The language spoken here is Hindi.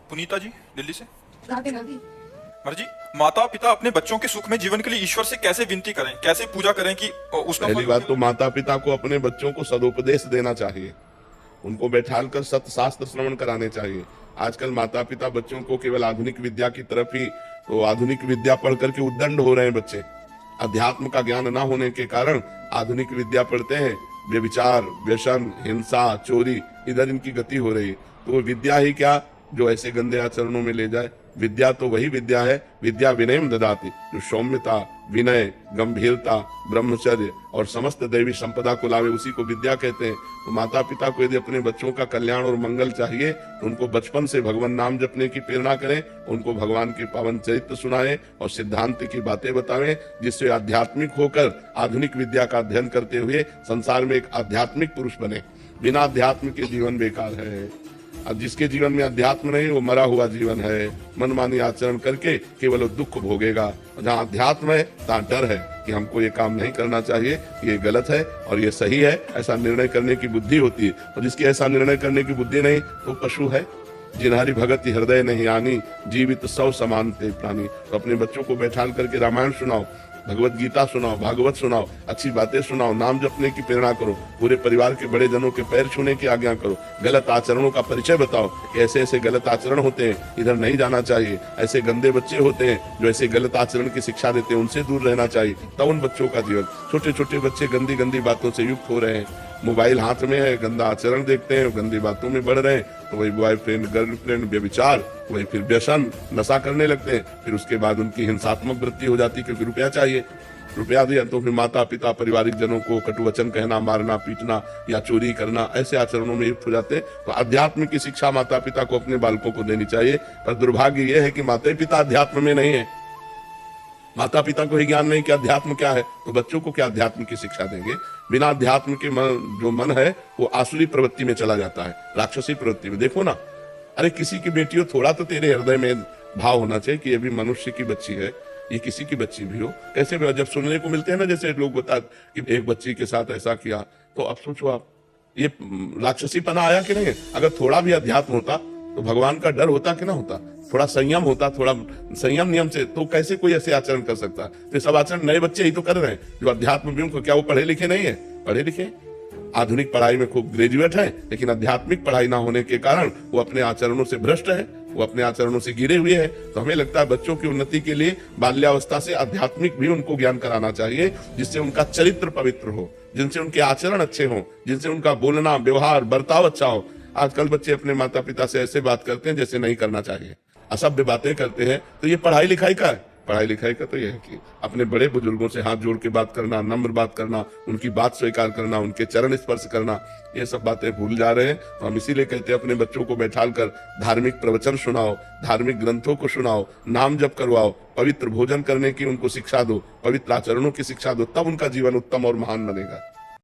पुनीता जी दिल्ली से। राधे राधे। मर जी, माता पिता अपने बच्चों के सुख में जीवन के लिए ईश्वर से कैसे विनती करें, कैसे पूजा करें कि उसका पहली फल बात तो माता पिता को अपने बच्चों को सदुपदेश देना चाहिए, उनको बैठाल कर सत्य शास्त्र श्रवण कराने चाहिए। आजकल माता पिता बच्चों को केवल आधुनिक विद्या की तरफ ही, तो आधुनिक विद्या पढ़ करके उद्दंड हो रहे हैं बच्चे। अध्यात्म का ज्ञान न होने के कारण आधुनिक विद्या पढ़ते हैं, व्यभिचार, व्यसन, हिंसा, चोरी, इधर इनकी गति हो रही है। तो वो विद्या ही क्या जो ऐसे गंदे आचरणों में ले जाए। विद्या तो वही विद्या है, विद्या विनयम ददाति, जो सौम्यता, विनय, गंभीरता, ब्रह्मचर्य और समस्त दैवी संपदा को लावे, उसी को विद्या कहते हैं। तो माता पिता को यदि अपने बच्चों का कल्याण और मंगल चाहिए तो उनको बचपन से भगवान नाम जपने की प्रेरणा करें, उनको भगवान के पावन चरित्र सुनाएं और सिद्धांत की बातें बतावें, जिससे आध्यात्मिक होकर आधुनिक विद्या का अध्ययन करते हुए संसार में एक आध्यात्मिक पुरुष बने। बिना अध्यात्म के जीवन बेकार है। अब जिसके जीवन में अध्यात्म नहीं, वो मरा हुआ जीवन है। मनमानी आचरण करके केवल वो दुख भोगेगा। जहाँ अध्यात्म है तहाँ डर है कि हमको ये काम नहीं करना चाहिए, ये गलत है और ये सही है, ऐसा निर्णय करने की बुद्धि होती है। और जिसकी ऐसा निर्णय करने की बुद्धि नहीं, तो पशु है। जिन्हारी भगति हृदय नहीं आनी, जीवित सौ समान ते प्राणी। तो अपने बच्चों को बैठाल करके रामायण सुनाओ, भगवत गीता सुनाओ, भागवत सुनाओ, अच्छी बातें सुनाओ, नाम जपने की प्रेरणा करो, पूरे परिवार के बड़े जनों के पैर छूने की आज्ञा करो, गलत आचरणों का परिचय बताओ कि ऐसे ऐसे गलत आचरण होते हैं, इधर नहीं जाना चाहिए, ऐसे गंदे बच्चे होते हैं जो ऐसे गलत आचरण की शिक्षा देते हैं, उनसे दूर रहना चाहिए। तब उन बच्चों का जीवन, छोटे छोटे बच्चे गंदी गंदी बातों से युक्त हो रहे हैं, मोबाइल हाथ में है, गंदा आचरण देखते हैं, गंदी बातों में बढ़ रहे हैं, तो वही बॉयफ्रेंड, गर्लफ्रेंड, व्यभिचार, वही फिर व्यसन, नशा करने लगते हैं। फिर उसके बाद उनकी हिंसात्मक वृत्ति हो जाती है, क्योंकि रुपया चाहिए। रुपया दिया तो फिर माता पिता, पारिवारिक जनों को कटु वचन कहना, मारना, पीटना या चोरी करना, ऐसे आचरणों में युक्त हो जाते हैं। तो अध्यात्म की शिक्षा माता पिता को अपने बालकों को देनी चाहिए। पर दुर्भाग्य यह है कि माता पिता अध्यात्म में नहीं है। माता पिता को ही ज्ञान नहीं कि अध्यात्म क्या है, तो बच्चों को क्या अध्यात्म की शिक्षा देंगे। बिना अध्यात्म के जो मन है वो आसुरी प्रवृत्ति में चला जाता है, राक्षसी प्रवृत्ति में। देखो ना, अरे किसी की बेटी हो, थोड़ा तो तेरे हृदय में भाव होना चाहिए कि ये भी मनुष्य की बच्ची है, ये किसी की बच्ची भी हो। कैसे जब सुनने को मिलते हैं ना, जैसे लोग बता कि एक बच्ची के साथ ऐसा किया, तो अब सोचो आप, ये राक्षसीपना आया कि नहीं। अगर थोड़ा भी अध्यात्म होता तो भगवान का डर होता कि ना होता, थोड़ा संयम होता, थोड़ा संयम नियम से, तो कैसे कोई ऐसे आचरण कर सकता। तो सब आचरण नए बच्चे ही तो कर रहे हैं जो अध्यात्म भी उनको, क्या वो पढ़े लिखे नहीं है? पढ़े लिखे, आधुनिक पढ़ाई में खूब ग्रेजुएट है, लेकिन आध्यात्मिक पढ़ाई ना होने के कारण वो अपने आचरणों से भ्रष्ट है, वो अपने आचरणों से गिरे हुए हैं। तो हमें लगता है बच्चों की उन्नति के लिए बाल्यावस्था से आध्यात्मिक भी उनको ज्ञान कराना चाहिए, जिससे उनका चरित्र पवित्र हो, जिनसे उनके आचरण अच्छे हो, जिनसे उनका बोलना, व्यवहार, बर्ताव अच्छा हो। आजकल बच्चे अपने माता पिता से ऐसे बात करते हैं जैसे नहीं करना चाहिए, असभ्य बातें करते हैं। तो ये पढ़ाई लिखाई का है? पढ़ाई लिखाई का तो यह है कि अपने बड़े बुजुर्गों से हाथ जोड़ के बात करना, नम्र बात करना, उनकी बात स्वीकार करना, उनके चरण स्पर्श करना, ये सब बातें भूल जा रहे हैं। तो हम इसीलिए कहते हैं अपने बच्चों को बैठाल कर धार्मिक प्रवचन सुनाओ, धार्मिक ग्रंथों को सुनाओ, नाम जप करवाओ, पवित्र भोजन करने की उनको शिक्षा दो, पवित्र आचरणों की शिक्षा दो, तब उनका जीवन उत्तम और महान बनेगा।